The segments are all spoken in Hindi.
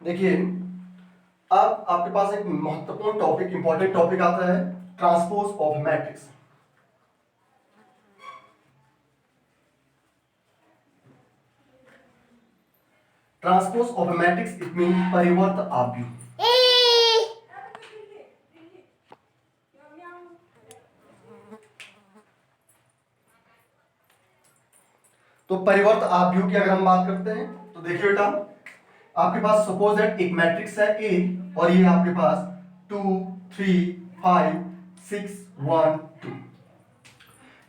देखिए, अब आपके पास एक महत्वपूर्ण टॉपिक, इंपॉर्टेंट टॉपिक आता है, transpose of matrix. Transpose of matrix it mean परिवर्त आव्यूह। तो परिवर्त आव्यूह की अगर हम बात करते हैं तो देखिए बेटा, आपके पास सपोज दैट एक मैट्रिक्स है ए और ये आपके पास 2 3 5 6 1 2।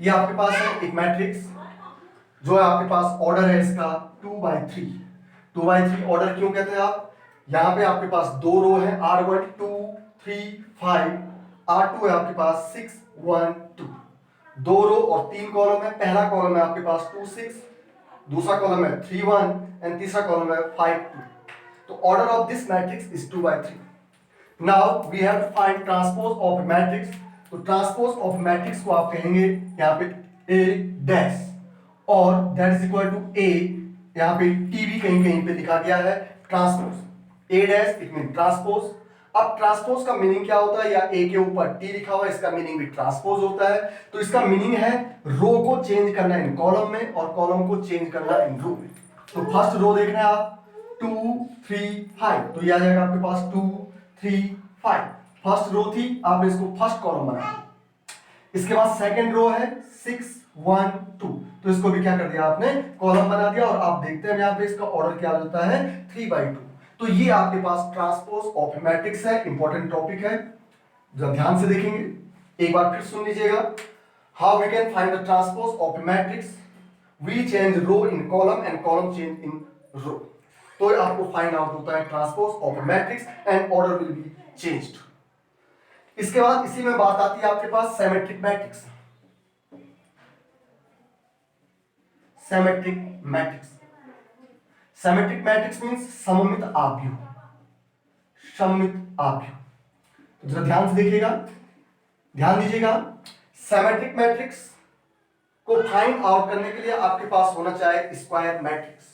ये आपके पास है एक मैट्रिक्स जो है आपके पास ऑर्डर है इसका 2/3। 2/3 ऑर्डर क्यों कहते हैं आप? यहाँ पे आपके पास दो रो है, R1 2 3 5, R2 है आपके पास 6 1 2। दो रो और तीन कॉलम है। पहला कॉलम है आपके पास 2 6, दूसरा कॉलम है 3 1 एंड तीसरा कॉलम है 5 2। तो order of this matrix is 2/3। Now we have to find transpose of matrix. तो ट्रांसपोज ऑफ मैट्रिक्स को आप कहेंगे यहाँ पे A डैश और that is equal to A, यहाँ पे T भी कहीं कहीं पे लिखा गया है transpose. A dash it mean transpose. अब ट्रांसपोज का मीनिंग क्या होता है? या A के ऊपर T लिखा हुआ है, इसका मीनिंग भी ट्रांसपोज होता है। तो इसका मीनिंग है रो को चेंज करना इन कॉलम में और कॉलम को चेंज करना इन रो में। तो फर्स्ट रो देख रहे हैं आप 2 3 5, तो ये आ जाएगा आपके पास 2 3 5। फर्स्ट रो थी, आपने इसको फर्स्ट कॉलम बना दिया। इसके बाद सेकंड रो है 6 1 2, तो इसको भी क्या कर दिया आपने? कॉलम बना दिया। और आप देखते हैं यहाँ पे इसका ऑर्डर क्या होता है 3/2। तो ये आपके पास ट्रांसपोज ऑफ मैट्रिक्स है, इंपॉर्टेंट टॉपिक है, जब ध्यान से देखेंगे। एक बार फिर सुन लीजिएगा। How we can find the transpose of matrix? We change row in column and column change in row. तो आपको फाइंड आउट होता है transpose of matrix and order will be changed. इसके बाद इसी में बात आती है आपके पास symmetric matrix. Symmetric matrix, symmetric matrix means सममित आव्यूह। सममित आव्यूह, तो जरा ध्यान से देखिएगा, ध्यान दीजिएगा। सिमेट्रिक मैट्रिक्स को फाइंड आउट करने के लिए आपके पास होना चाहिए स्क्वायर मैट्रिक्स।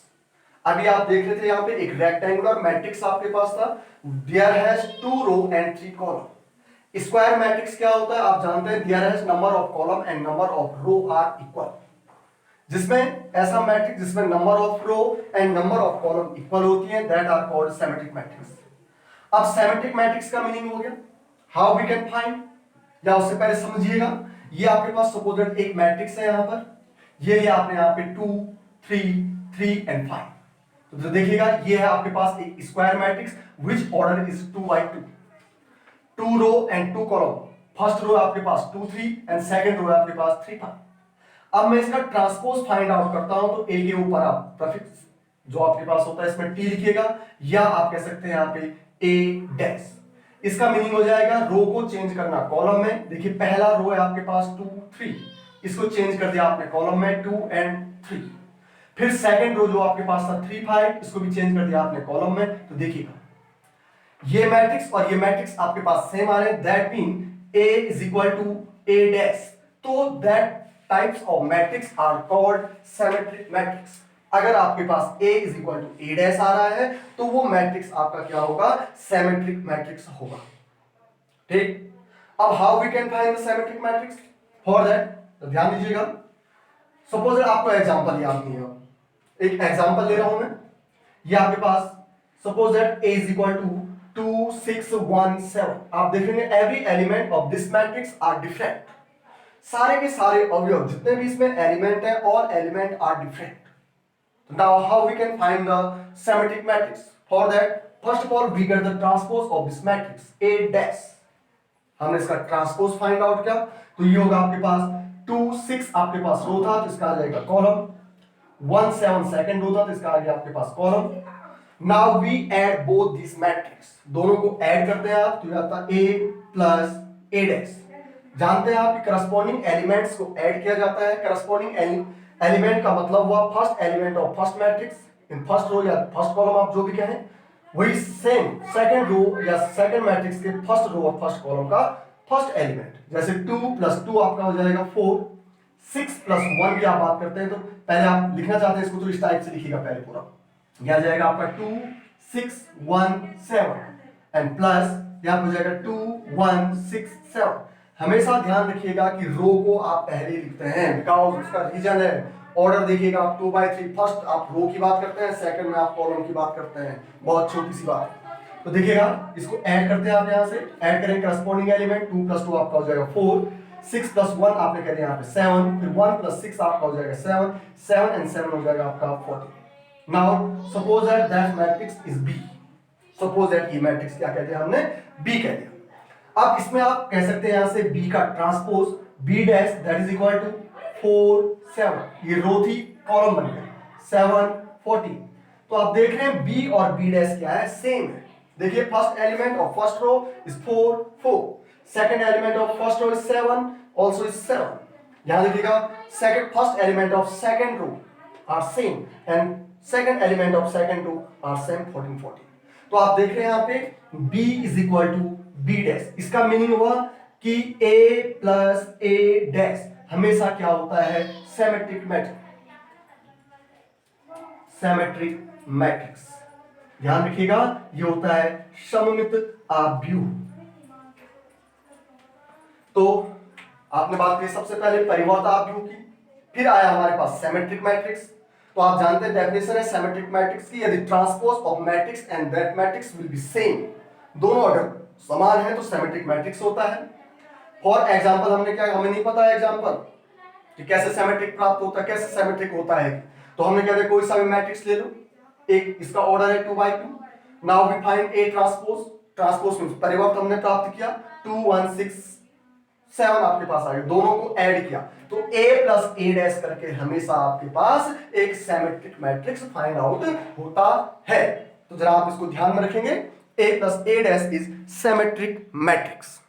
अभी आप देख रहे थे यहाँ पे एक रेक्टेंगुलर मैट्रिक्स आपके पास था, there has 2 row and 3 column. Square matrix क्या होता है आप जानते हैं, there has number of column and number of row are equal. जिसमें ऐसा मैट्रिक्स जिसमें number of row and number of column equal होती है, that are called symmetric matrix. अब सिमेट्रिक मैट्रिक्स का मीनिंग हो गया, हाउ वी कैन फाइंड, या उससे पहले समझिएगा। ये आपके पास सपोज दैट एक मैट्रिक्स है यहाँ पर, ये लिया आपने यहाँ पे 2 3 3 एंड 5। तो देखिएगा ये है आपके पास एक square matrix which order is 2/2। 2 row and 2 column. First row आपके पास 2 3 एंड सेकंड रो आपके पास 3 5। अब मैं इसका ट्रांसपोज फाइंड आउट करता हूं, तो ए के ऊपर आप प्रीफिक्स जो आपके पास होता है इसमें टी लिखिएगा, या आप कह सकते हैं यहाँ पे ए डैश। इसका मीनिंग हो जाएगा रो को चेंज करना कॉलम में। देखिए पहला रो है आपके पास 2 3, इसको चेंज कर दिया आपने कॉलम में 2 एंड 3। फिर सेकंड रो जो आपके पास था 3 5, इसको भी चेंज कर दिया आपने कॉलम में। तो देखिएगा ये मैट्रिक्स और ये मैट्रिक्स आपके पास सेम आ रहे हैं, that mean A is equal to A dash. तो that types of matrix are called symmetric matrix. अगर आपके पास A is equal to A dash आ रहा है तो वो मैट्रिक्स आपका क्या होगा? सिमेट्रिक मैट्रिक्स होगा। ठीक, अब how we can find the symmetric matrix? For that तो ध्यान दीजिएगा, सपोज आपको एग्जांपल याद नहीं है, एक एग्जांपल ले रहा हूं मैं। ये आपके पास suppose that A is equal to 2 6 1 7। आप देखेंगे every element of this matrix are different. सारे के सारे अवयव जितने भी इसमें एलिमेंट है, all element are different. Now how we can find the symmetric matrix? For that first of all we get the transpose of this matrix A dash. हमने इसका ट्रांसपोज फाइंड आउट किया, तो ये होगा आपके पास 2 6 आपके पास रो था, तो इसका आ जाएगा कॉलम। 1 7 सेकंड रो था, तो इसका आ गया आपके पास column. Now we add both this matrix, दोनों को ऐड करते हैं आप, तो आता A प्लस A डैश। जानते हैं आप कि करस्पॉन्डिंग एलिमेंट्स को ऐड किया जाता है। करस्पॉन्डिंग एलिमेंट का मतलब हुआ first element of first matrix in first row या फर्स्ट कॉलम, आप जो भी कहें। वही सेम सेकंड रो या सेकंड मैट्रिक्स के फर्स्ट रो और फर्स्ट कॉलम का फर्स्ट एलिमेंट। जैसे 2 + 2 आपका हो जाएगा 4, 6 + 1 की आप बात करते हैं, तो पहले आप लिखना चाहते हैं इसको तो इस टाइप से लिखिएगा पहले पूरा। यह आ जाएगा आपका 2 6 1 7 एंड प्लस यहाँ पे हो जाएगा 2 1 6 7। हमेशा ध्यान रखिएगा कि रो को आप पहले लिखते हैं बिकॉज उसका रीजन है। ऑर्डर देखिएगा आप 2/3, फर्स्ट आप रो की बात करते हैं, सेकंड में आप कॉलम की बात करते हैं, बहुत छोटी सी बात। तो देखिएगा इसको ऐड करते हैं आप यहाँ से, ऐड करें करस्पॉन्डिंग एलिमेंट, 2 + 2 आपका हो जाएगा 4, 6 + 1 आपने कर दिया यहाँ पे 7, फिर 1 + 6 आपका हो जाएगा 7, 7 and 7 हो जाएगा आपका 40। Now suppose that matrix is B, suppose that ये मैट्रिक्स क्या कहते हैं हमने, बी कह दिया। अब इसमें आप कह सकते हैं यहाँ से बी का transpose B dash that is equal to 4 7, ये रो थी कॉलम बन गया 7 40। तो आप देख रहे हैं बी और बी डैश क्या है, सेम है। देखिए first element of first row is 4 4, second element of first row is 7 also is 7। यहां देखिएगा second first element of second row are same and second element of second row are same 14 14। तो आप देख रहे हैं यहां पे b is equal to b dash, इसका मीनिंग हुआ कि a प्लस a डैश हमेशा क्या होता है, सिमेट्रिक मैट्रिक्स, सिमेट्रिक मैट्रिक्स। ध्यान रखिएगा ये होता है सममित आव्यूह। तो आपने बात की सबसे पहले परिवर्त आव्यूह की, फिर आया हमारे पास सिमेट्रिक मैट्रिक्स। तो आप जानते हैं डेफिनेशन है सिमेट्रिक मैट्रिक्स की, यदि transpose of matrix and that matrix will be same, दोनों अगर समान है तो सिमेट्रिक मैट्रिक्स होता है। फॉर एग्जांपल हमने क्या, हमें नहीं पता है एग्जांपल कि कैसे सिमेट्रिक प्राप्त होता है, कैसे सिमेट्रिक होता है, तो हमने क्या, कोई सा भी मैट्रिक्स ले लो, एक इसका ऑर्डर है 2/2। Now we find A transpose, transpose means परिवर्त हमने प्राप्त किया 2 1 6 7 आपके पास आ गया, दोनों को ऐड किया तो a प्लस a डैश करके हमेशा आपके पास एक सिमेट्रिक मैट्रिक्स फाइंड आउट होता है। तो जरा आप इसको ध्यान में रखेंगे, a plus a dash is symmetric matrix.